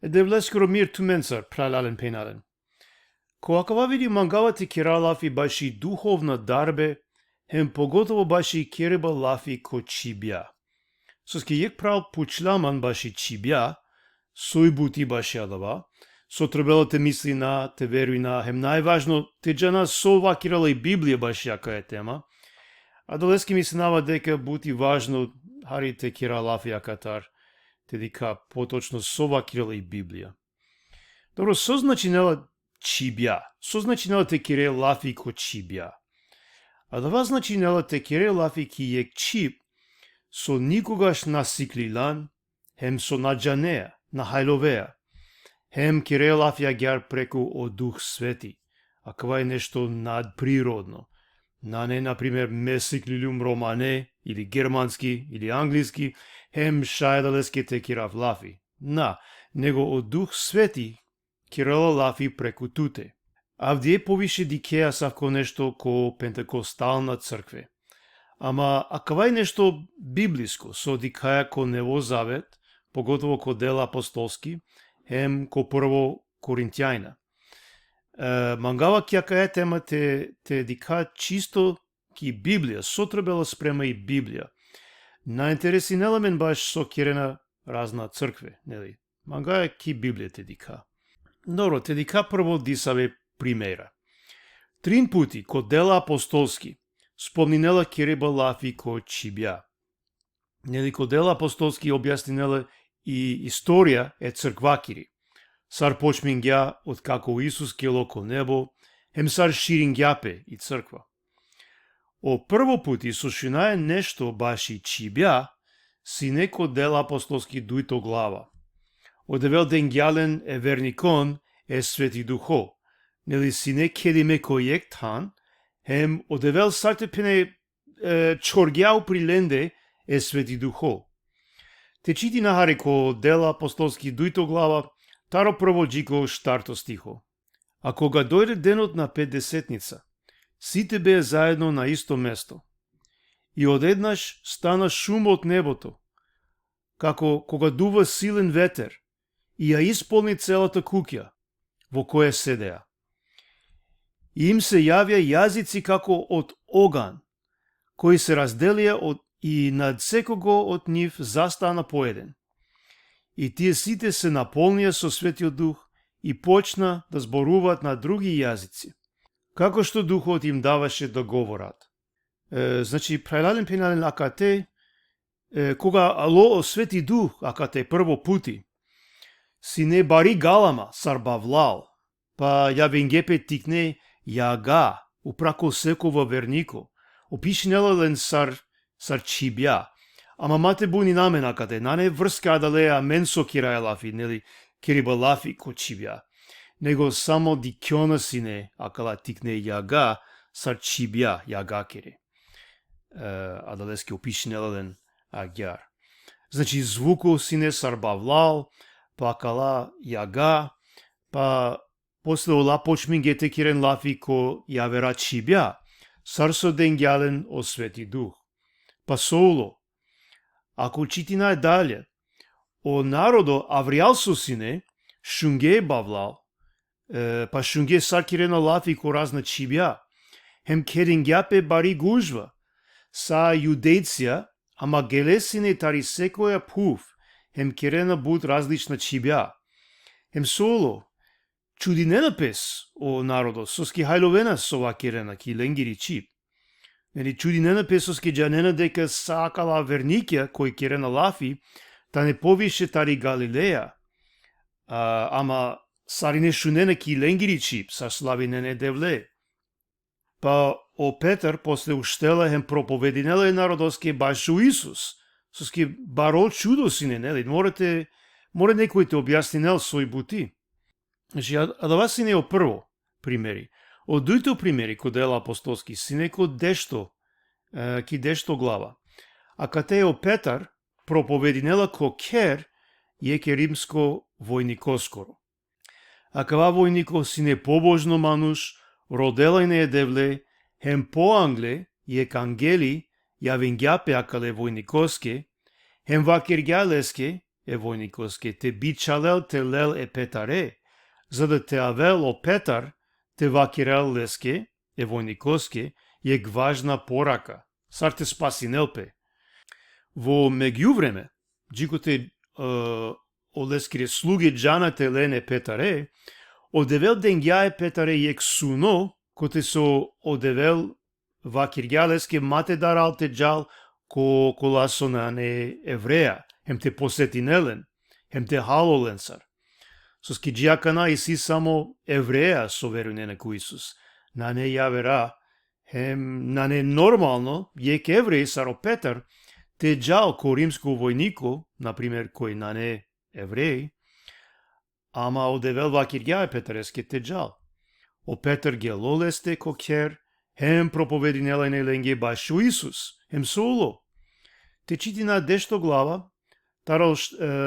Devlet skoro mir tumencar pralalen penalen. Ko akava vidi mangavati kiralafi bashi duhovna darbe, hem pogotovo bashi kireba lafi ko čibja. Soski jek prav pučlaman bashi čibja, soj buti bashi adava, so trebalo te misli na, te veruj na, hem najvažno, te džana sova kirala i Biblija bashi jaka je tema, a doleski mi se nava дека buti važno haри te kiralafi akatar, te dika поточно сова кирала и Библија. Добро, со значи нела чибја, со значи нела те кире лафи ко чибја. А дава значи нела те кире лафи ки јек чиб, со никогаш насиклилан, хем со наджанеа, на хајловеа, хем кире лафи агјар преку о Дух Свети, а кава е нешто надприродно. На не, например, месиклилум романе, или германски, или англиски, хем шајдалески те кирав лафи. На, него од Дух Свети кирала лафи преку туте. Авде повише дикеа сако нешто ко пентекостална цркве. Ама, акава е нешто библиско, со дикаја ко Ново Завет, поготово ко дела апостолски, хем ко прво Коринтјајна. Мангава кјака е тема те дика чисто ки Библија, сотребела спрема и Библија. Наинтересинела мен баш со кирена разна цркве, нели? Манга е ки Библија те дика. Добро, те дика прво дисаве примера. Трин пути ко дела апостолски спомнинела киреба лафи ко чибја. Нели ко дела апостолски објаснинела и историја е црквакири. Сар почмингја од како Исус кело ко небо, хем сар ширингјапе и црква. О прво пути сушина е нешто баши чибја, си неко дела апостолски дујто глава. Одевел денгјален е верникон е Свети Духо, нели си не кедиме кој ек тан, хем одевел сартепене чоргјау приленде е Свети Духо. Те чити нахаре ко дела апостолски дујто глава, таро прво джико штарто стихо. А кога дојде денот на Петдесетница, сите беа заедно на исто место. И одеднаш стана шум од небото, како кога дува силен ветер, и ја исполни целата куќа, во која седеа. И им се јавија јазици како од оган, кои се разделија и над секого од нив застана поеден. И тие сите се наполнија со Светиот Дух и почна да зборуваат на други јазици, како што Духот им даваше да говорат. Значи, прајладен пенален акате, кога ало Свети Дух акате прво пути, си не бари галама сар бавлал, па ја венгепе тикне јага, упрако секова вернико, опишнелален сар чибја, ама мате буни намен акате, нане врска адалеа мен со кираја лафи, нели, кириба лафи ко чибја, него само дикјона сине, акала тикне јага, сар чибја, јага кири. Адалески опишнелален агјар. Значи, звуко сине сар бавлал, па акала јага, па после ола почмингете кирен лафи ко јавера чибја, сар со денгјален о Свети Дух. Па соуло, ако читина е дале, о народо авријалсо сине, шунге бавлал, па шунге сар кирена лафи ко разна чибја, хем кеденгјапе бари гужва, са јудејција, ама гелесине тари секоја пув, хем кирена буд различна чибја. Хем соло, чудинена пес о народо, соски хајловена сова кирена ки ленгири чиб. Нели чудинена песоски джанена дека сакала верникја кој кирена лафи, та не повише тари Галилеја, ама сарине шунена ки ленгири чиб, са славинене девле. Па о Петар после уштела хем проповединела е народоске баш у Исус, соски баро чудо сине, нели, море некој те објаснинел свој бути. Значи, а да вас сине о прво примери. Од дујто примери ко дела апостолски сине ко дешто, ки дешто глава. А кате о Петар проповединела ко кер, јеке римско војникоскоро. А кава војнико сине побожно мануш, родела не е девле, хем по англе, јек ангели, ја венгјапе акале војникоске, хем вакергјалеске, евојникоске, те бичалел те лел петаре, за да те авел о Петар, те вакирел леске, евојникоске, јег важна порака, сар те спасинелпе. Во меѓувреме, джикоте олескире слуги джанате лене Петаре, одевел денгјае Петаре јег суно, коте со одевел вакирјалеске мате дарал те джал ко коласо на не евреја, хем те посетинелен, хем те халоленсар. Со скиджијакана и си само евреја со веруње на Исус. На не јавера, хем на не нормално, јек евреј саро Петар, те джал ко римско војнико, например, кој на не евреј, ама одевел вакирјае Петареске те джал. О Петар ге лолесте ко кер, хем проповединела не ленге баш у Исус, хем соло. Те чити на дешто глава, таро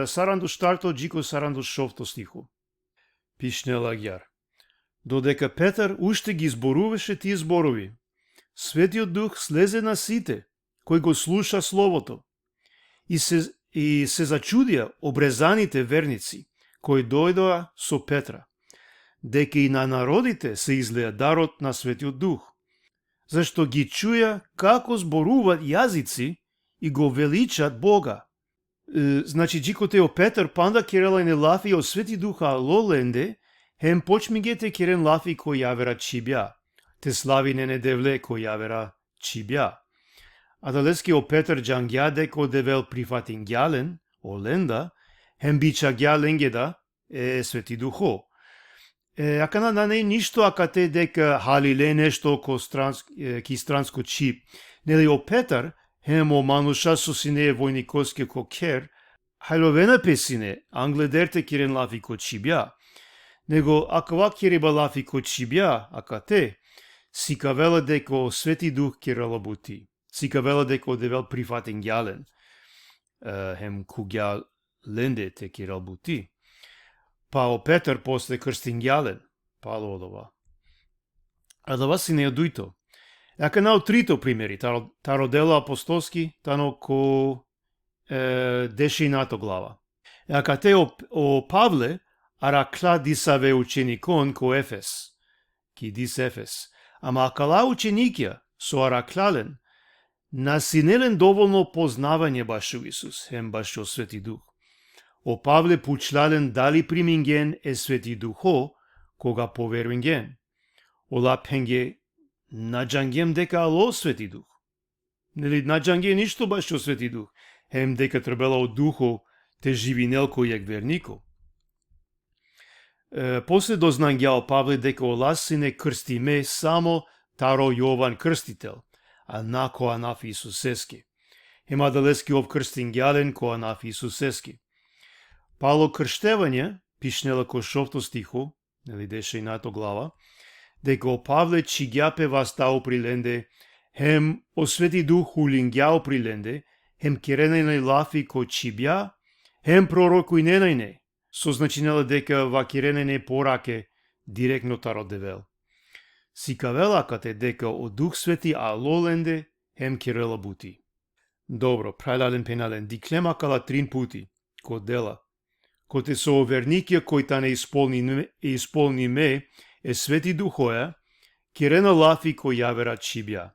саранду штарто джико саранду шовто стихо. Пишнела гјар. Додека Петар уште ги зборуваше тие зборови, Светиот Дух слезе на сите, кој го слуша словото, и се зачудија обрезаните верници, кои дојдоа со Петра, дека и на народите се излеа дарот на Светиот Дух, зашто ги чуја како зборуваат јазици и го величат Бога. Значи, джикоте о Петар панда керела не лафи о Свети Духа лоленде, хем почмигете керен лафи кој јавера чибја, те слави не девле кој јавера чибја. А далески о Петар джангја деко девел прифатин гјален, о ленда, хем бича гјаленгеда Свети Духо. Ака на не ништо ака те дека халиле нешто ки странско чип. Нели о Петар, хем о мануша со сине војникоске ко кер, хајловена песине, англедерте кирен лафи ко чибја. Него акава кириба лафи ко чибја, ака те, сика вела деко Свети Дух кирала бути. Сика вела деко девел прифатен гјален, хем кугја ленде те кирал бути. Па о Петар после крстин гјален, па лодова. А да вас си не одујто. Ака на трито примери, таро дело апостолски, тано ко дешинато глава. Ака те о Павле, аракла дисаве ученикон ко Ефес, ки дис Ефес. Ама акала ученикја со араклален, насинелен доволно познавање баш у Исус, хем баш о Свети Дух. О Павле пучлален дали приминген Свети Духо, кога поверуинген. О лапенге наджангем дека ало Свети Дух. Нели наджанге ништо баш о Свети Дух, хем дека требела о Духо те живинел кој јак вернико. После дознангја о Павле дека о ласине крстиме само таро Јован крстител, а на коа наф Исусески. Хема далески ов крстин гјален коа наф Исусески. Пало крштевање, пишнела ко шовто стихо, нели деше и нато глава, дека о Павле чигјапе вастао приленде, хем о Свети Дух улингјао приленде, хем керенене лафи ко чибја, хем пророку и ненајне, со значинела дека вакиренене пораке директно таро девел. Сикавелакате дека о Дух Свети алоленде, хем керела бути. Добро, прајлален пенален, диклема кала трин пути, ко дела, коте со оверникија кој та не исполни ме, Свети Духоја, керена лафи кој јавера чибја.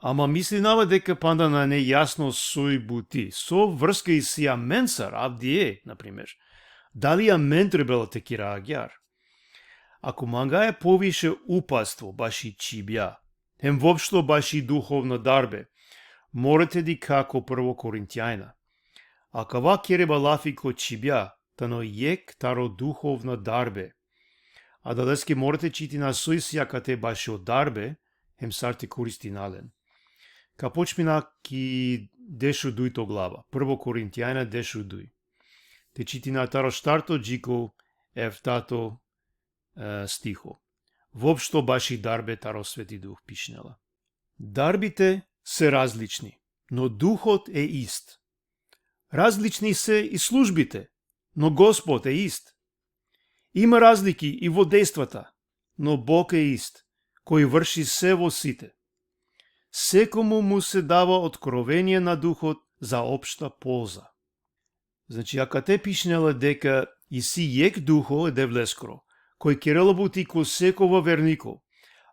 Ама мислинава дека панда на нејасно сој бути, со врска и си аменсар, авдие, например. Дали амен требела те кира агјар? Ако манга е повише упаство, баш и чибја, хем вопшто баш и духовна дарбе, морате ди како прво Коринтијајна. Акава кереба лафи ко чибја, тано јек таро духовна дарбе. А далески морате чити на сојсија кате баш од дарбе, хем сарте користинален. Ка почмина ки дешу дујто глава, прво Коринтијајна дешу дуј. Те чити на таро штарто джико ефтато стихо. Вопшто баш и дарбе таро Свети Дух пишнела. Дарбите се различни, но Духот е ист. Различни се и службите, но Господ е ист. Има разлики и во дејствата, но Бог е ист, кој врши се во сите. Секому му се дава откровение на Духот за општа полза. Значи, ака те пишнела дека и си јек духо е девлескоро, кој керело бути ко секова вернико,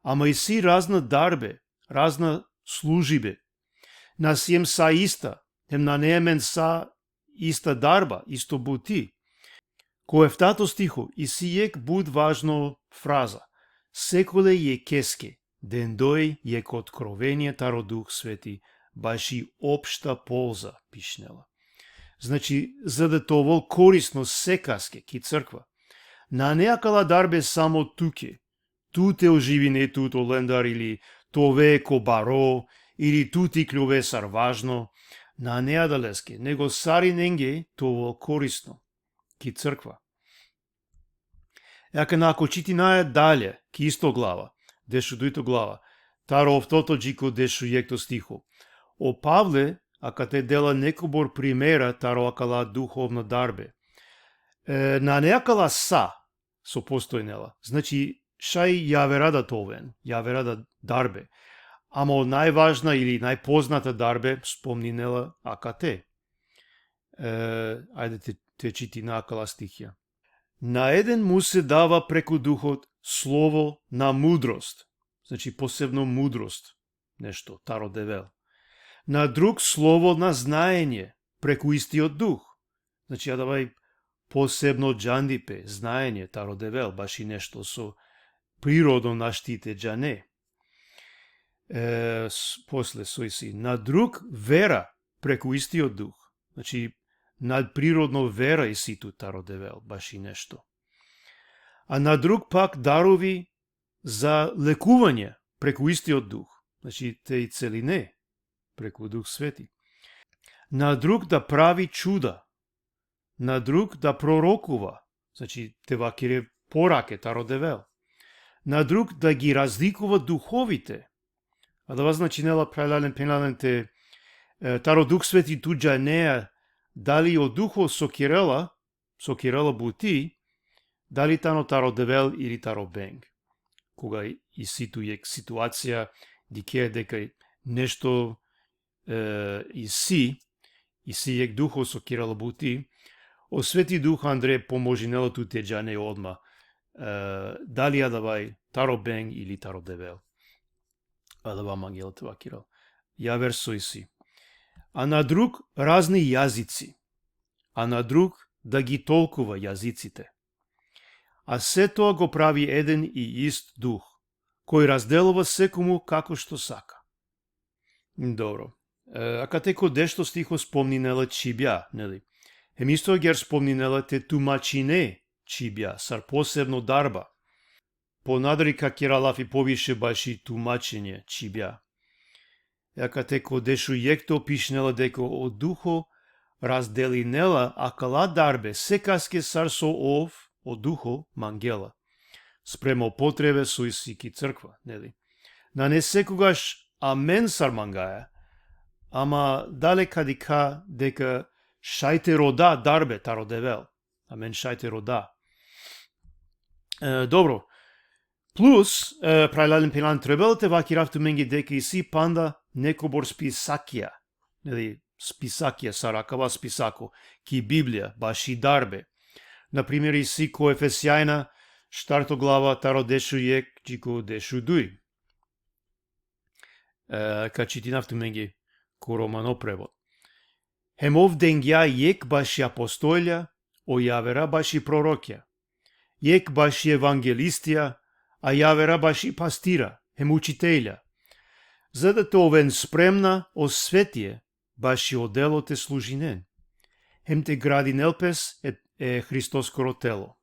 ама и си разна дарбе, разна служибе. Нас jem са иста, hem на неемен са иста дарба, исто бути. Ко ефтато стихо, и си јек буд важно фраза. Секоле е кеске, ден дој јек откровение таро Дух Свети, баш и општа полза, пишнела. Значи, за да тоа корисно секаске ки црква. На неакала дарбе само туке. Туте оживи не туто лендар или тове ко баро, или тути клюве сар важно. На неадалеске, него сари ненге тоа корисно ки црква. Јака на ако чити наја дале, ки исто глава, дешу дуито глава, таро овтото джико дешу јекто стихо. О Павле, ака те дела некобор примера таро акала духовна дарбе. На неакала са, со постојнела, значи шај јаверада товен, јаверада дарбе, ама најважна или најпозната дарбе спомнинела ака те. Ајде те чити на акала стихија. На еден му се дава преку духот слово на мудрост, значи посебно мудрост, нешто, таро девел. На друг слово на знаење, преку истиот дух. Значи, давај посебно джандипе, знаење, таро девел, баш и нешто со природно наштите джане. После сојси. На друг вера, преку истиот дух. Значи, надприродно вера и ситу таро девел, баш и нешто. А на друг пак дарови за лекување, преку истиот дух. Значи, те и целине, преку Дух Свети. На друг да прави чуда. На друг да пророкува. Значи, тевакире пораке, таро девел. На друг да ги разликува духовите. А да значи нела пралален пенален те таро Дух Свети туджа неа дали од духо со Кирела бути, дали тано таро девел или таро бенг. Кога и ситу јек ситуација дике дека нешто и си јек духо со Кирела бути, о Свети Дух Андре поможи нела ту те джане одма. Дали адавај таро бенг или таро девел. Адава магел това Кирел. Јавер сој си. А на друг разни јазици, а на друг да ги толкува јазиците. А се тоа го прави еден и ист дух, кој разделува секому како што сака. Добро. Ака теко дешто стихо спомнинела чибја, нели? Хем исто гер спомнинела те тумачине чибја, сар посебно дарба. Понадри ка Киралафи повише баш и тумачење чибја. Ака теко дешу јекто пишнела дека од духо разделинела акала дарбе секаске сар со ов од духо мангела. Спрема потребе со исики црква, нели? На не секогаш амен сар мангаја, ама далека дика дека шајте рода дарбе таро девел. Амен шајте рода. Добро. Плюс, прајлален пилан требелте ваки рафту менги дека и си панда некобор списакија. Нели, списакија саракава списако, ки Библија, баш и дарбе. Например, и си ко Ефесијајна, штарто глава, таро дешу јек, джико дешу дуј. Ка читинавту менги ко Романо превод. Хемов денгја јек баш и апостолја, ојавера баш и пророкја. Јек баш и евангелистија, а јавера баш и пастира, хем учителја. За да те овен спремна осветие, баш и оделот е служинен. Хем те гради нелпес е Христоскоро тело.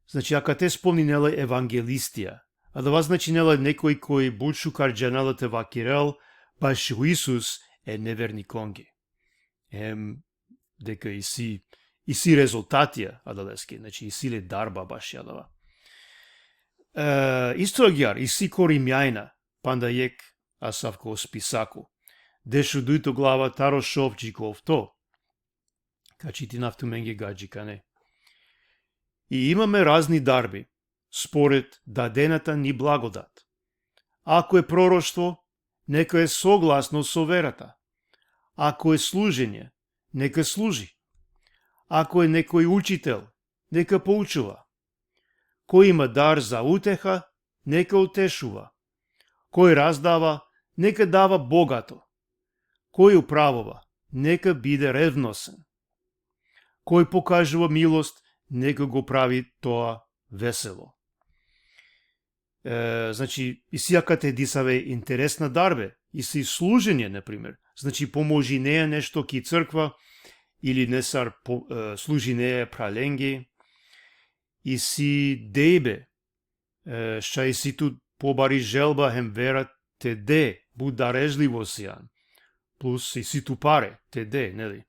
Значи, ака те спомнинела евангелистија, а да вас значинела некој кој бучу карджанала те вакирел, баш у Исус е неверни конги. Дека и си резултатија, адалески, значи и си ле дарба баш јадава. Исто агјар, и си ко Римјајна, панда јек асавко списако. Дешу дујто глава таро шов джиковто. Качити нафту менге гаджика не. И имаме разни дарби, според дадената ни благодат. Ако е пророштво, нека е согласно со верата. Ако е служење, нека служи. Ако е некој учител, нека поучува. Кој има дар за утеха, нека утешува. Кој раздава, нека дава богато. Кој управува, нека биде ревносен. Кој покажува милост, нека го прави тоа весело. Значи, и сијакате дисаве интересна дарбе, и си служење, например. Значи, поможи неја нешто ки црква, или несар служи неја праленги, и си дејбе, шај си тут побари желба хем верат те де, буд дарежливо сијан, плюс и си ту паре, те де, нели?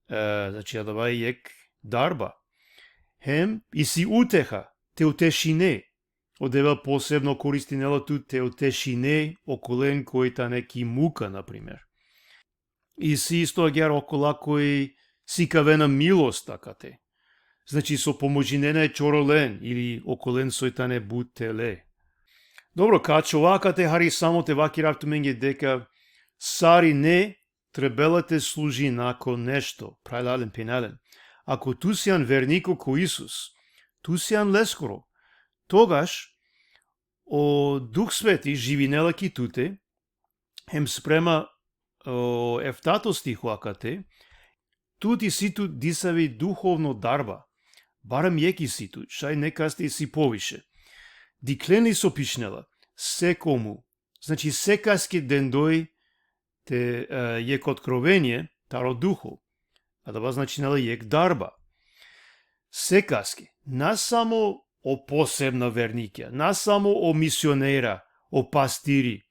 Значи, адава ек дарба. Хем и си утеха, те утешине, одева посебно користинела тут те утешине околен кој та неки мука, например. И си исто агер окола кој си кавена милост такате. Значи со поможинена е чоролен или околен сојтане бутеле. Добро, качо вакате хари само те ваки рафтуменге дека сари не требела те служи нако нешто, прајлален пенален. Ако ту сијан вернико ко Исус, ту сијан лескоро, тогаш о Дух Свети живинела ки туте, хем спрема о ефтато стихуакате, тути ситу дисави духовно дарба, барам јеки ситу, шај некасте си повише. Диклени со пишнела, секому, значи секаски ден дој те јек откровение, таро духо, а да значи нела јек дарба. Секаски, не само о посебна вернике, не само о мисионера, о пастири,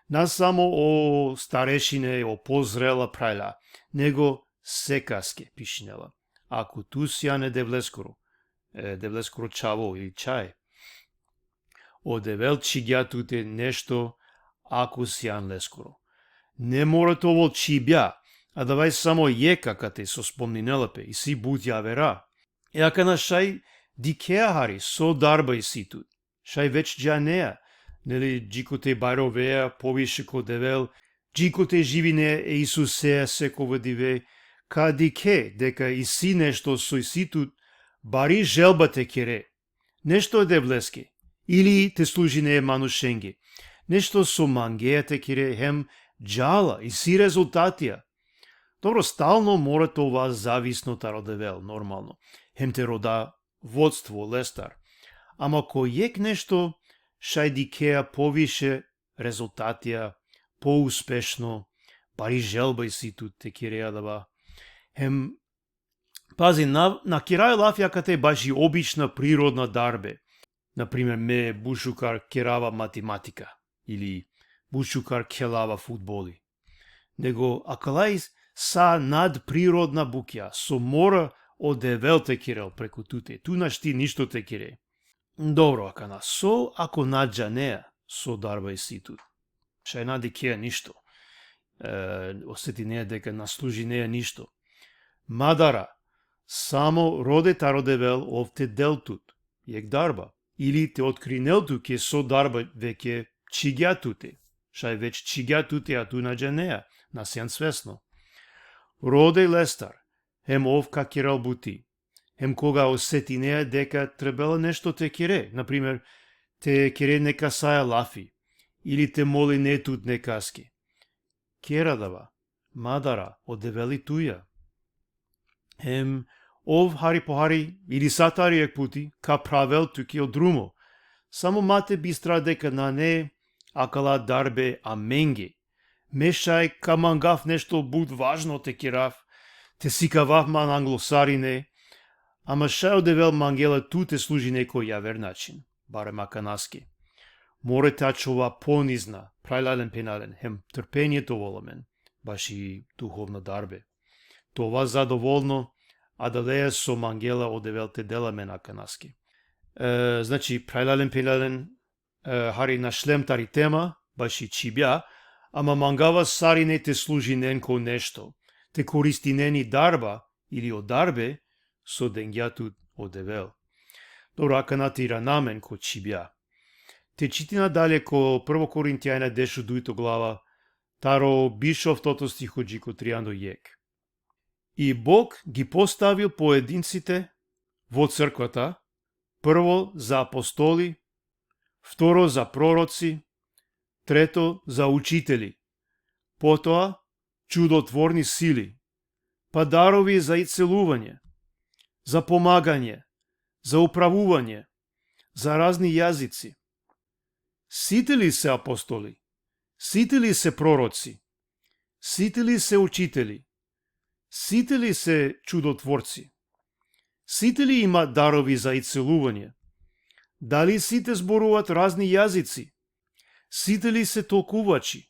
не само о старешине, о позрела прајла, него секаски пишнела. Ако ту сјане девлескоро чаво или чај, одевел чигјатуте нешто ако сјан лескоро. Не мора тоа чибја, а давај само јека кате со спомнинелапе и си буд јавера. И ака на шај дикеа хари со дарба и ситу, шај веќе джанеа, нели джикоте бајровеа повише ко девел, джикоте живине е Исусеа секова диве, ка дике дека и си нешто со ситу, бари желба те кере, нешто е девлески, или те служи не е манушенги, нешто со мангеа те кере, хем джала и си резултатија. Добро, стално мора това зависно таро девел, нормално. Хем те рода водство, лестар. Ама кој ек нешто шај дикеа повише резултатија, поуспешно, бари желба и си тут те кереа даба. Хем, пази, на кирај лафјакате баш и обична природна дарбе. Например, ме бушукар керава математика или бушукар келава фудболи. Него акалај са надприродна букја, со мора одевел те керел преку туте, ту нашти ништо те кере. Добро, ака на со, ако наджа неа, со дарба и си тут. Шај нади кеа ништо. Осети неа дека наслужи неа ништо. Мадара, само роде таро девел овте дел тут, јек дарба. Или те откринел ту ке со дарба веќе чигја туте. Шај веќе чигја туте, а ту наджа неа, насјан свесно. Роде лестар, хем ов ка керал бути, хем кога осети неа дека требела нешто те кере, например, те кере нека саја лафи, или те моли не тут некаски. Кера дава, мадара, одевели туја. Хем, ов хари по хари, или сатари ек пути, ка правел туки од друмо, само мате бистра дека на не акала дарбе аменге. Мешај ка мангав нешто буд важно те керав, те сикавав ман англосарине, ама шај одевел мангела ту те служи некој јавер начин, барем аканаски. Море тачова понизна, прајладен пенален, хем трпението воламен, баш и духовна дарбе. Това задоволно, а да леја со мангела одевел те деламен аканаски. Значи, прајладен пенален, хари на шлемтари тема, баш и чибја, ама мангава сари не те служи ненко нешто, те користи нени дарба или од дарбе со денгјату одевел. Добро, ака натира намен ко чибја. Те читина дале ко 1 Коринтијајна 10 глава, таро бишов тото стиходжи ко 3 јек. И Бог ги поставил поединците во црквата, прво за апостоли, второ за пророци, трето за учители, потоа чудотворни сили, па дарови за исцелување, за помагање, за управување, за разни јазици. Сите ли се апостоли? Сите ли се пророци? Сите ли се учители? Сите ли се чудотворци? Сите ли има дарови за исцелување? Дали сите зборуваат разни јазици? Сите ли се толкувачи?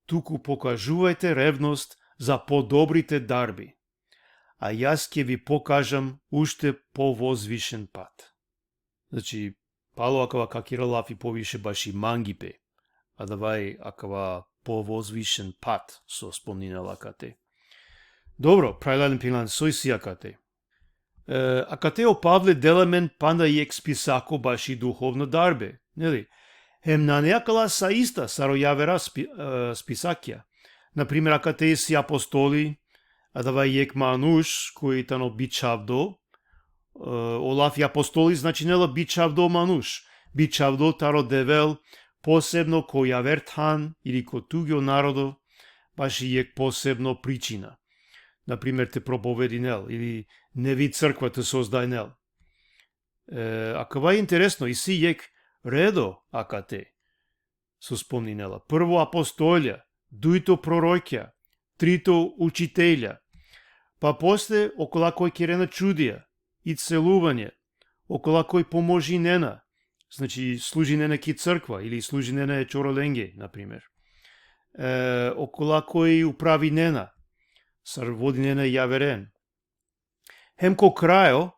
Туку покажувајте ревност за подобрите дарби, а јас ќе ви покажам уште повозвишен пат. Значи, Пало акава какиралафи повише баши мангипе, а давај акава повозвишен пат со спомнинала кате. Добро, прајлален пилан сој си акате. Акате о Павле делемен панда и експисако баши духовна дарбе, нели? Хем на неакала са иста саројавера списакја. Например, акате си апостоли, а давај ек мануш кој тано бичавдо, Олаф и апостоли значи нела бичавдо мануш. Бичавдо таро девел посебно кој јавертхан или кој тугио народо, баши ек посебно причина. Например, те проповеди нел или не ви црква те создај нел. Акава е интересно, и си ек редо акате со спомни нела. Прво апостолја, дуито пророќа, трито учителја, па после окола кој керена чудија и целување, окола кој поможи нена, значи служи нена ки црква или служи нена чороленге, например. Окола кој управи нена, сар води нена јаверен. Хем ко крајо,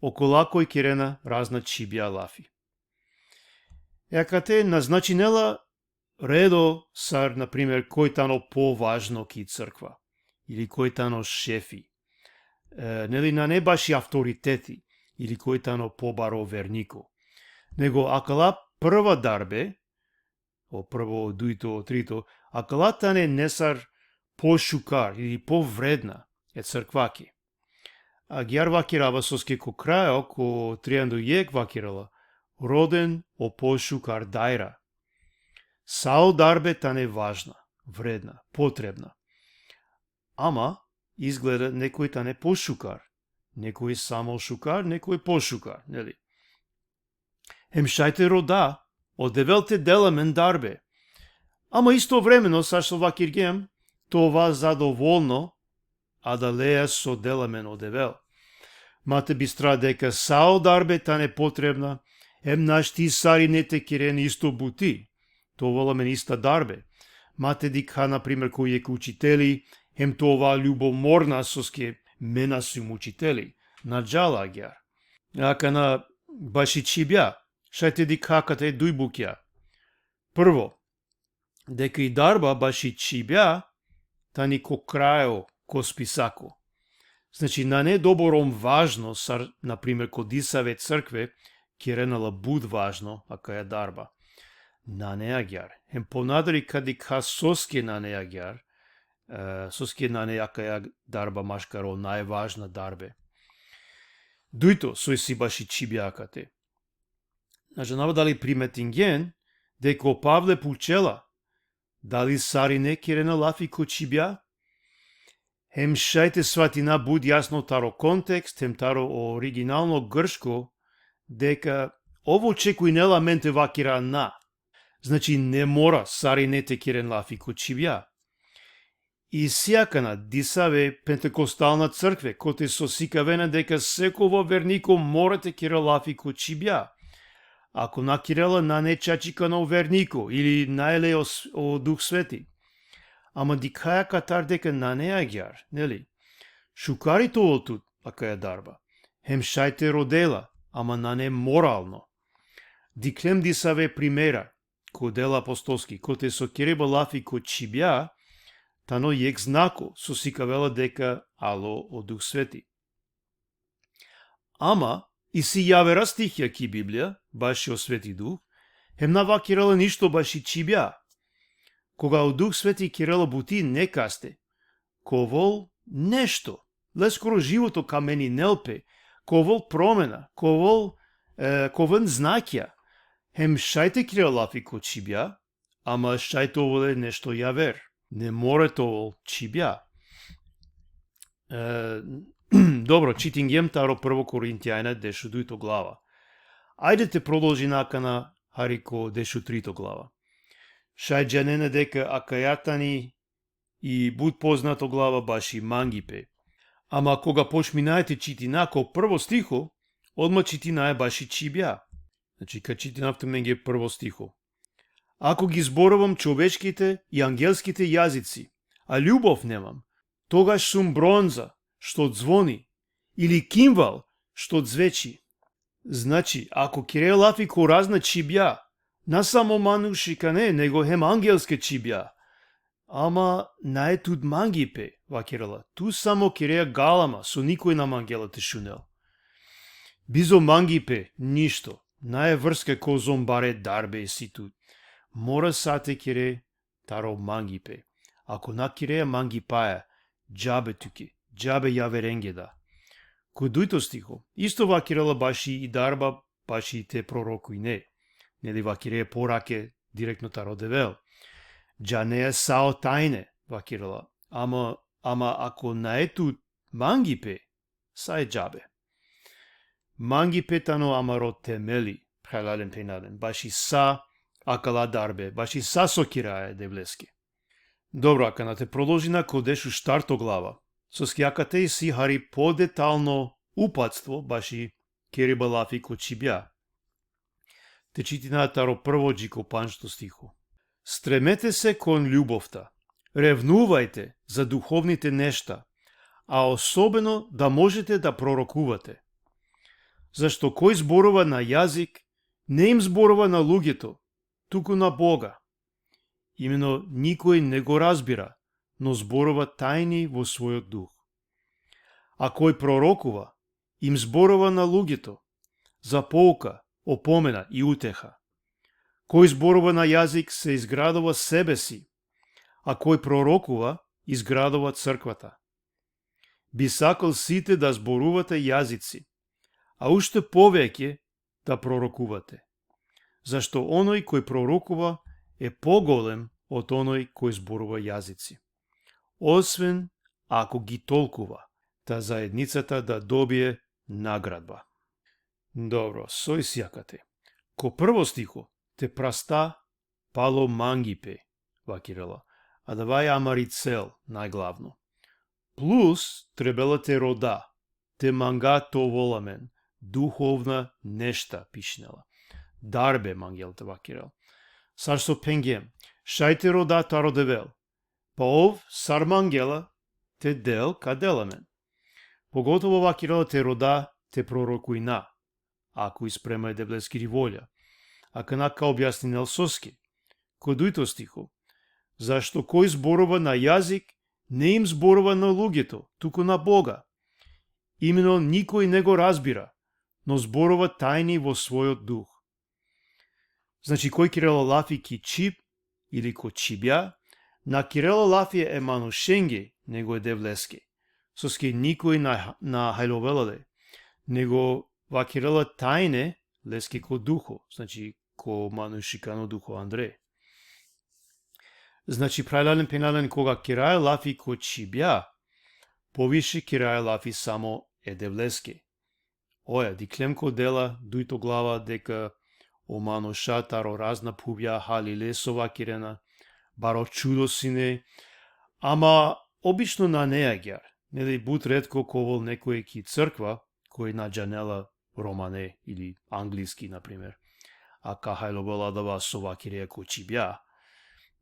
окола кој керена разна чибја лафи. Акате назначи нела редо сар, например, кој тано поважно ки црква или кој тано шефи. Нели на не баши авторитети или кој тано побаро вернико. Него акала прва дарбе, прво дуито трито, акала тане несар пошукар или повредна е цркваки. А гјар вакирава соске ко крајо, ко тријанду јек вакирала, роден о пошукар дајра. Сао дарбе тане важна, вредна, потребна. Ама, изгледа некој тане пошукар, некој само шукар, некој пошукар, нели? Хемшајте рода, одевелте деламен дарбе. Ама истовремено, сашто вакиргем, това задоволно, а да леја со деламен одевел. Мате бистра дека сао дарбе тане потребна, ем нашти сари не те кирен исто бути, това ламен иста дарбе. Мате дика, например, кој ек учители, ем това љубоморна соске мена сум учители, на джала агјар. Ака на баши чибја, шајте дика кате дуј букја. Прво, дека и дарба баши чибја, тани ко крајо, ко списако. Значи, на не добором важно, сар, например, ко дисаве цркве, киренала буд важно, ака ја дарба. На не агјар. Ем понадари кади ка соске на не агјар, соске на не ака ја дарба машкаро најважна дарбе. Дуито, сој си баши чибјакате. Значи, наводали приметинген, деко Павле пучела, дали сари не кирена лафи ко чибја? Хем шајте сватина буд јасно таро контекст, хем таро оригинално гршко, дека ово чекуј нела менте вакира на. Значи не мора сари не те кирен лафи ко чибја. И сјакана дисаве пентекостална цркве, коте со сикавена дека секово вернико морате кира лафи ко чибја. Ако накирела на не чачикано вернико или наеле о Дух Свети. Ама дикаја катар дека на не агјар, нели? Шукарите олтут, ака ја дарба. Хем шајте родела, ама на не морално. Диклем дисаве примера, ко дела апостолски, коте со кереба лафи ко чибја, тано јек знако, со сикавела дека ало о Дух Свети. Ама, и си јавера стихја ки Библија, баши о Свети Дух, хем навакирала ништо баши чибја. Кога о Дух Свети кирела бути не касте, ко вол нешто. Лескоро живото ка мени нелпе, ковол промена, ковол знаќа. Хем шајте Кирилалафи ко чибја, ама шајте оволе нешто јавер. Не морате овол чибја. Добро, читингем таро 1 Коринтијајна 10 глава. Ајде те продолжи накана Харико 10 глава. Шај джанене дека акајатани и буд познато глава баши мангипе. Ама кога почминаете читина ко прво стихо, одма читина е баши чибја. Значи, ка читинавте менге прво стихо. Ако ги зборувам човечките и ангелските јазици, а љубов немам, тогаш сум бронза, што звони, или кимвал, што звечи. Значи, ако Кирилалафи ко разна чибја, на само манушика не, него хем ангелске чибја. Ама наe тут мангипе, вакирала. Ту само киреја галама, со никој на мангелате шунел. Бизо мангипе, ништо. Наe врска ко зомбаре дарбе си тут. Мора сате кире таро мангипе. Ако на киреја мангипаја, джабе туки, джабе јаверенгеда. Кој дујто стихо, исто вакирала баши и дарба, баши и те пророку и не. Нели вакиреја пораке директно таро девел. Джанеја сао тајне, вакирала. Ама ако наету мангипе, са е джабе. Мангипе тано амаро темели, пралален пенаден, баши са акала дарбе, баши са сокираја девлески. Добро, ака на те продолжи на кодешу штарто глава, со скјакате и си хари подетално упатство, баши Кирилалафи ко чибја. Те читина таро прво джико панчто стихо. Стремете се кон љубовта, ревнувајте за духовните нешта, а особено да можете да пророкувате. Зашто кој зборува на јазик, не им зборува на луѓето, туку на Бога. Имено никој не го разбира, но зборува тајни во својот дух. А кој пророкува, им зборува на луѓето, за поука, опомена и утеха. Кој зборува на јазик се изградува себе си, а кој пророкува, изградува црквата. Би сакал сите да зборувате јазици, а уште повеќе да пророкувате. Зашто оној кој пророкува е поголем од оној кој зборува јазици. Освен ако ги толкува, та заедницата да добие наградба. Добро, сој сјакате. Ко прво стихо, те праста пало мангипе, вакирала, а давај амари цел, најглавно. Плюс требела те рода, те манга то воламен, духовна нешта, пишнела. Дарбе мангел те вакирал. Сар со пенгем, шајте рода таро девел, па ов сар мангела те дел ка деламен. Поготово вакирала те рода те пророкујна, ако испремај девлески риволја. А канака објасни Нелсоски, кој дујто стихо, зашто кој зборува на јазик, не им зборува на луѓето, туку на Бога. Имено никој не го разбира, но зборува тајни во својот дух. Значи, кој Кирилалафи ки чип или ко чибја, на Кирилалафи е манушенге, него е девлеске. Соске никој на хајловелале, него вакирала тајне, леске ко духо, значи ко манушикано духо Андре. Значи, прајлален пенален кога Кирилалафи ко чибја, повише Кирилалафи само е девлеске. Оја, диклем ко дела, дујто глава дека омано шатаро разна пубја халиле со вакирена, баро чудо сине, ама обично на неагјар, нели буд ретко ковол некој ки црква, кој на джанела романе или англиски, например, а кахајло дава со вакиреја ко чибја,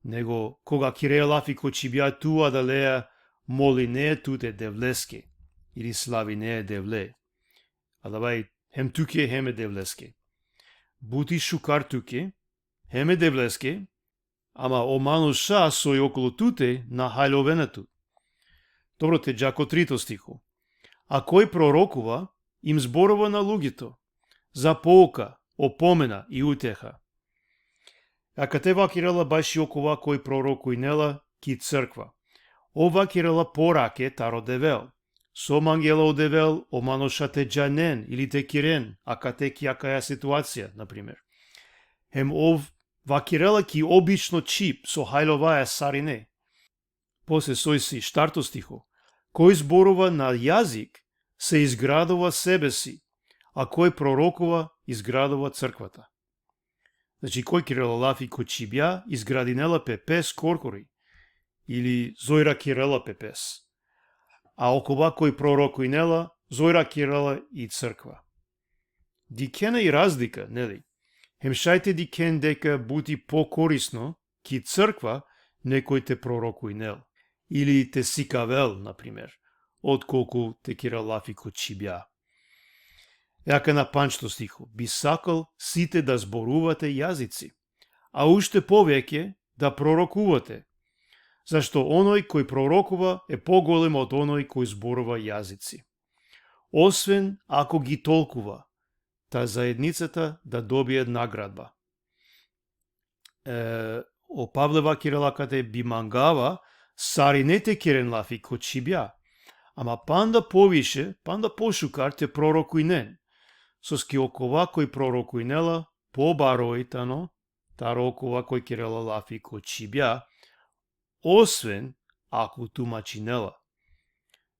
него кога Кирилалафи ко чибја туа да леја моли не туте девлеске, или слави не е девле, а давај хем туке хем е девлеске. Бути шукар туке, хем е девлеске, ама оману ша сој околу туте на хајловенету. Добро те джако трито стихо. А кој пророкува, им зборува на луѓето, за поука, опомена и утеха. А кате вакирала баши окова кој пророкујнела ки црква. Ова Кирила пораке таро девел. Сом ангела одевел оманошате джанен или те кирен, ака те кјакаја ситуација, например. Хем ва Кирила ки обично чип со хајловаја сарине. После сојси штарто стихо. Кој зборува на јазик, се изградува себе си, а кој пророкува, изградува црквата. Значи, кој Кирила лафи кочибја, изградинела пепес коркори, или зојра Кирила пепес. А окова кој пророкујнела, зојра Кирила и црква. Дикена и разлика, нели? Хем шајте дикен дека бути покорисно ки црква некој те пророкујнел, или те сикавел, например, отколку те Кирила лафи кочибја. Јака на панчто стихо, би сакал сите да зборувате јазици, а уште повеќе да пророкувате, зашто оној кој пророкува е поголем од оној кој зборува јазици. Освен ако ги толкува, та заедницата да добие наградба. О Павлева Кирилакате би мангава, саринете кирен лафи кочибја, ама панда повише, панда пошукар те пророкујнен, соски окова кој пророкујнела, побаројтано, таро окова кој Кирила лафи кочибја, освен ако тумачинела,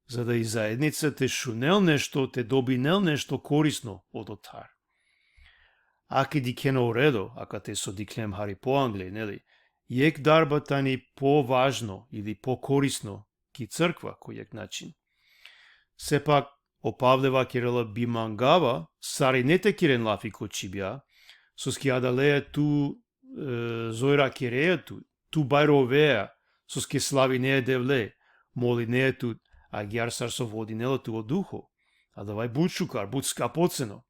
за да и заедница те шунел нешто, те добинел нешто корисно од отар. Аке дикено уредо, ака те со диклем хари по Англија, нели, јек дарбата ни поважно или покорисно ки црква кој јек начин. Сепак, о Павлева Кирила би мангава, саринете кирен лафи кочибја, соски адалеја ту зојра киреја ту бајровеја, соски слави не е девле, моли не е ту, а гјарсар со водинела ту од духо, а давај буд шукар, буд скапоцено.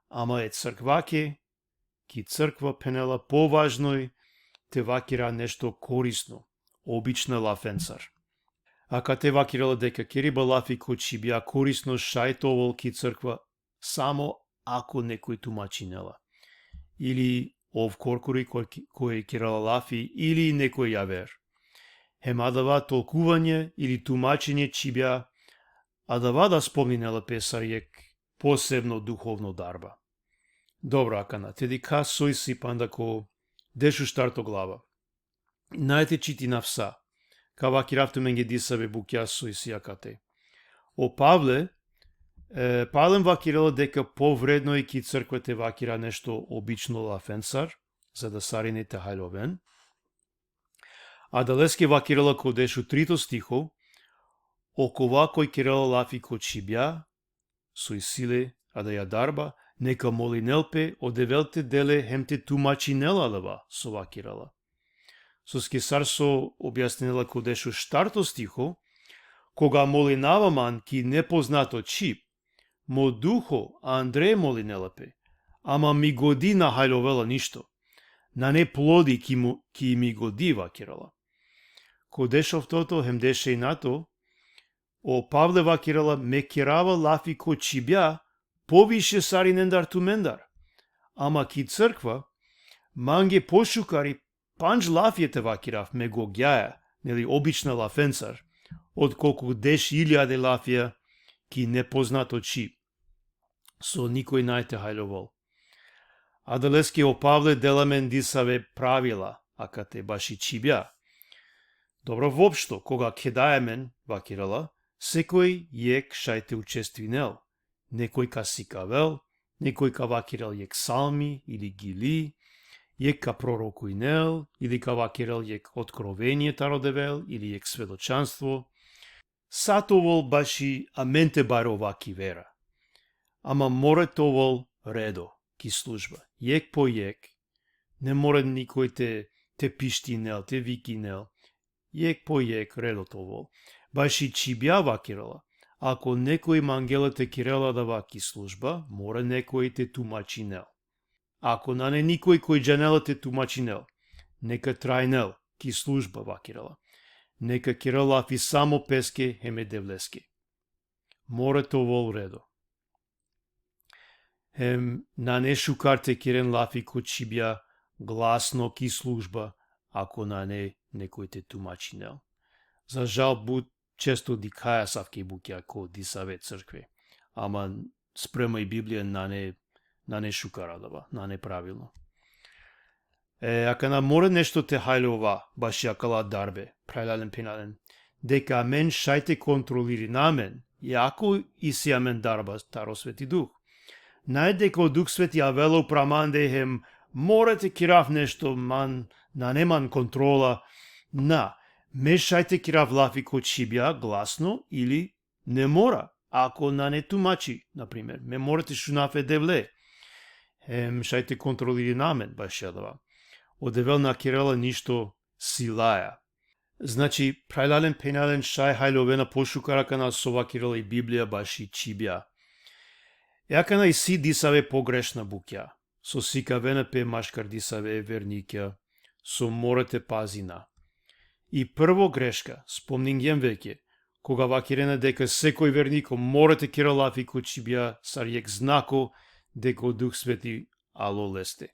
Ама е цркваке, ки црква пенела поважној, те вакира нешто корисно, обична лафенцар. Ака те вакирала дека Кириба лафи кочибја корисно шајтовол ки црква само ако некој тумачинела. Или ов коркори кој Кирила лафи, или некој јавер. Хемадава толкување или тумачење чибја, а да спомнинела песарјек посебно духовно дарба. Добро, акана, теди ка сојси пандако дешу штарто глава. Најте чити навса, ка вакиравте менге дисаве букја сојси акате. О Павле, Павлем вакирала дека повредно е ки црквете вакира нешто обично лафенцар, за да саринете хајловен. А далеске вакирала кодешу трито стихо, окова кој Кирила лафи кочибја, сојсиле, а да ја дарба, нека молинелпе одевелте деле хемте тумачинела лава со вакирала. Со скесар со објаснила кодешу штарто стихо, кога молинаваман ки непознато чип, мо духо Андре молинелапе, ама ми годи на хајловела ништо, на не плоди ки ми годи вакирала. Кодешов тото хем деше и нато, о Павле вакирала ме кирава лафи кочибја, повише саринендар тумендар, ама ки црква, манге пошукари панч лафијете вакирав ме го гјаја, нели обична лафенцар, отколку 10.000 лафија ки непознато чип, со никој најте хајловол. А далески о Павле деламен дисаве правила, ака те баши чибја. Добро воопшто, кога кедаемен вакирала, секој јек шајте учествинел, некој ка сикавел, некој ка вакирал јек салми или гили, јек ка пророкујнел, или ка вакирал јек откровение тародевел, или јек сведочанство. Сатовол баши аменте баро ваки вера. Ама море товол редо, ки служба, јек по јек, не море никој те пиштинел, те викинел, јек по јек редо товол. Баши чибја вакирала, ако некој мангела те кирела да ваки служба, море некој те тумачинел. Ако на не никој кој джанела те тумачинел, нека трајнел ки служба вакирала. Нека кирела фи само песке хеме девлеске. Море товол редо. Хем на не шукарте кирен лафи кочибја гласно ки служба, ако на не некој те тумачинел. За жал буд често дикаја савки букја ко дисаве цркве, ама спрема и Библија на не шукарадава, на не правилно. Ака на море нешто те хајлова, баш јакала дарбе, прајлален пенален, дека мен шајте контролири на мен, јако и си амен дарба Старо Свети Дух. Најдеко Дух Свети авело праманде хем морате кирав нешто ман, на неман контрола, на ме шајте кирав лафи ко чибја гласно или не мора, ако на не тумачи, например, ме морате шунафе девле, шајте контролири на мен, баш јадава. Одевел на Кирела ништо силаја. Значи, прајлален пенален шај хајловена пошукарака на сова Кирела и Библија баш и чибја. Јака на и си дисаве погрешна букја. Со сика венепе машкар дисаве верникја. Со морате пазина. И прво грешка, спомнингјем веќе, кога вакирена дека секој вернико морате Кирелафи ко чибја сарјек знако дека Дух Свети ало лесте.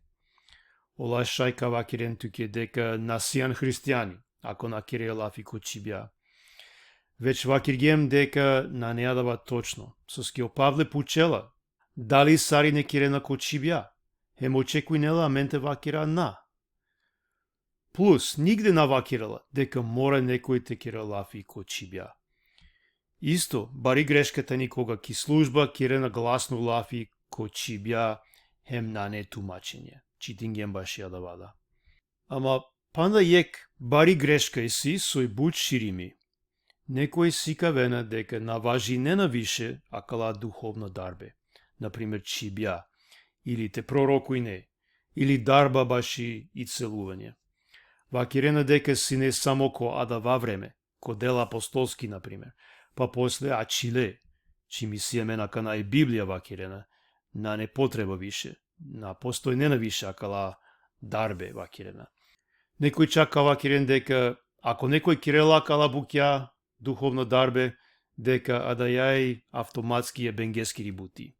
Ола шајка вакирен туке дека насијан христијани, ако на Кирелафи ко чибја. Веќе вакиргем дека на нејадава точно, со скио Павле пучела, дали сари не кирена ко чибја, хем очекуј нела менте вакира на. Плюс, нигде навакирала дека мора некој те Кирелафи ко чибја. Исто, бари грешката ни кога ки служба кирена гласно лафи ко чибја, хем на не тумачење. Читингем баш јадавада. Ама, панда јек, бари грешка и си, сој буд ширими. Некој сика вена дека наважи не навише, акала духовна дарбе. Например, чибја, или те пророкуј не, или дарба баши и целување. Вакирена дека си не само ко адава време, ко дела апостолски, например, па после ачиле, чи ми си емена кана и Библија вакирена, на не потреба више, на постој не навише, акала дарбе вакирена. Некој чака вакирен дека, ако некој кирела акала букја, духовно дарбе, дека адајај автоматски е бенгески рибути.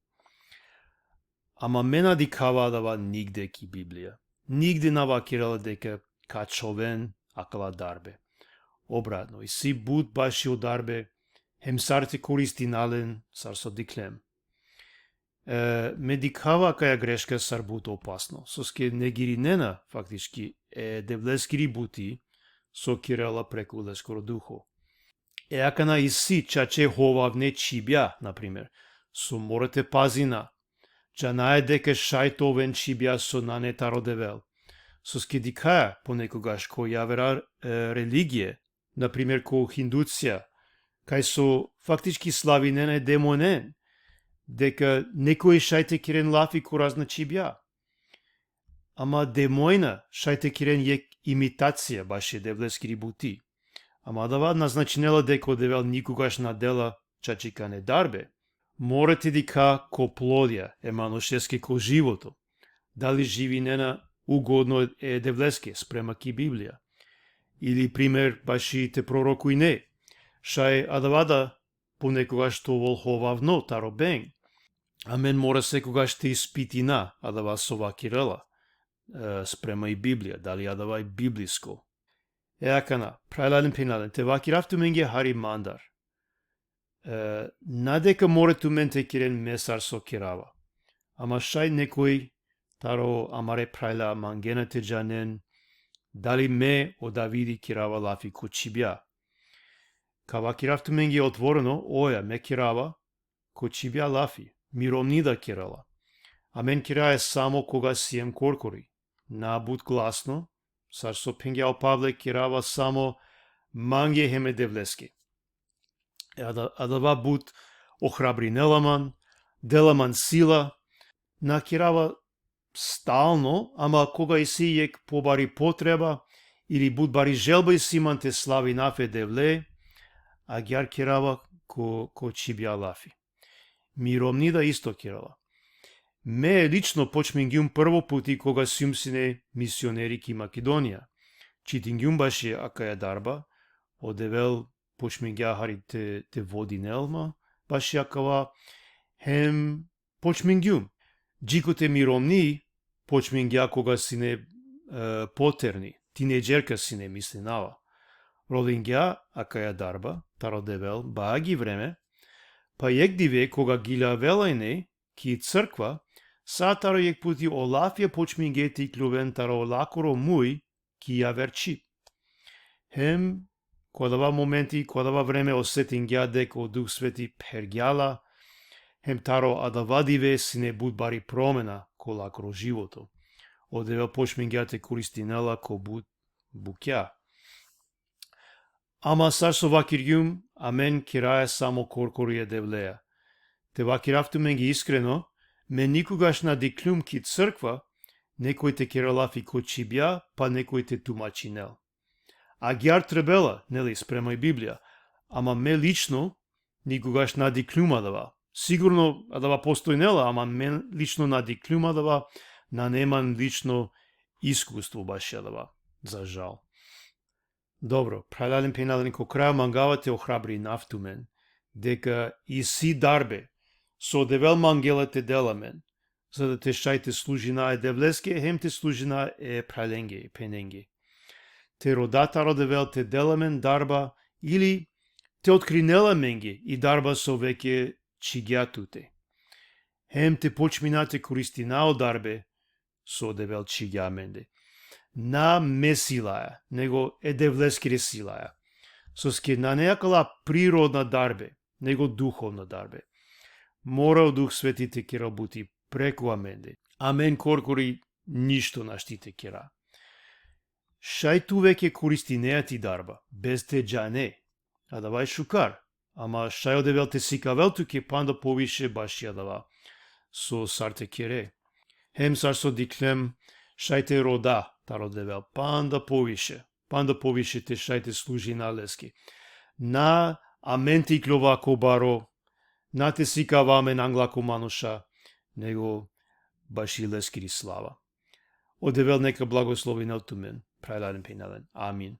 Ама мена дикава адава нигде ки Библија. Нигде навакирала дека качовен акала дарбе. Обратно, и си буд баши од дарбе, хем сарте користи нален, сар со диклем. Ме дикава каја грешка сар бут опасно. Соске негиринена, фактички, девлески рибути, со Кирела преку лескоро духо. Акана и си чаче ховав не чибја, например, со морате пазина, чанае дека шајтовен чибја со нанета родевел. Соске дикаја понекогаш ко јавера религие, например ко хиндуција, кај со фактички славинен е демонен, дека некој шајте кирен лафи ко разна чибја. Ама демојна шајте кирен јек имитација баш е девлески рибути. Ама дава назначинела дека одевел никогаш на дела чачика не дарбе. Морате дика ко плодја еманошеске ко живото. Дали живинена угодно е девлеске спрема ки Библија. Или пример баши те пророкуј не. Шај адавада понекогаш то волховавно таро бен. А мен мора секогаш те испитина адава сова Кирела спрема и Библија, дали адава и библиско. Акана, прајлален пенален, те вакиравту менге хари мандар. Надека морето мен те кирен месар со кирава. Ама шај некој таро амаре прајла мангена те джанен, дали ме одавиди кирава лафи ко чибја. Ка вакиравту менге отворено, оја ме кирава ко чибја лафи, миромнида кирала. А мен кирае само кога сием коркори. Набуд гласно, сар со пенгјао Павле кирава само манге хеме девлеске. Адава буд охрабри неламан, деламан сила, на кирава стално, ама кога и си јек побари потреба, или буд бари желба и симан те слави нафе девле, а гјар кирава ко чибја лафи. Миромнида исто кирала. Ме лично почмингјум прво пути кога сум сине мисионери ки Македонија. Читингјум баше акаја дарба, одевел почмингја хари те води нелма, баше акава хем почмингјум. Джикоте миромни почмингја кога сине потерни, тинеџерка сине мислинава. Родингја, акаја дарба, таро девел, бааги време, па јек диве кога гиля велајне, ки црква, са таро јек пути олафја почмингети клювен таро лакоро муј, ки ја верчи. Хем, кодава моменти, кодава време осетингја дека Дух Свети пергјала, хем таро адавадиве си не буд бари промена ко лакоро живото. Одевел почмингја те користинела ко буд букја. Ама сар со вакирјум, амен кираја само коркорија девлеја. Те вакиравту мен ги искрено, мен никогаш на диклюм ки црква, некој те кералафи ко чибја, па некој те тумачинел. А гјар требела, нели, спремај Библија, ама ме лично никогаш на диклюма дава. Сигурно дава постојнела, ама мен лично на диклюма дава, на неман лично искуство баш ја дава, за жал. Добро, пралален пенален ко краја мангава те охрабри нафту мен, дека и си дарбе, со девел мангела те дела мен, за да те шајте служина е девлеске, хем те служина е праленге, пененге. Те родата родевел те дела мен дарба, или те откринела менге и дарба со веќе чигјатуте. Хем те почминате користинао дарбе, со девел чигја менде. На месилаја, него е девлескире силаја. Соске на неакала природна дарбе, него духовна дарбе. Мора Дух Светите ке работи преку аменде. Амен коркори ништо наштите кера. Шај ту веќе користи неати дарба, без те джане, а давај шукар, ама шај одевел те сикавел туке панда повише баш ја дава, со сарте кере. Хем сар со диклем, шај те рода, таро девел, панда повише те шај те служи на лески. На амен ти клова кобаро, на те сикава амен англако мануша, него баш и лескири слава. Одевел нека благослови на тумен. Прайлален пенален. Амин.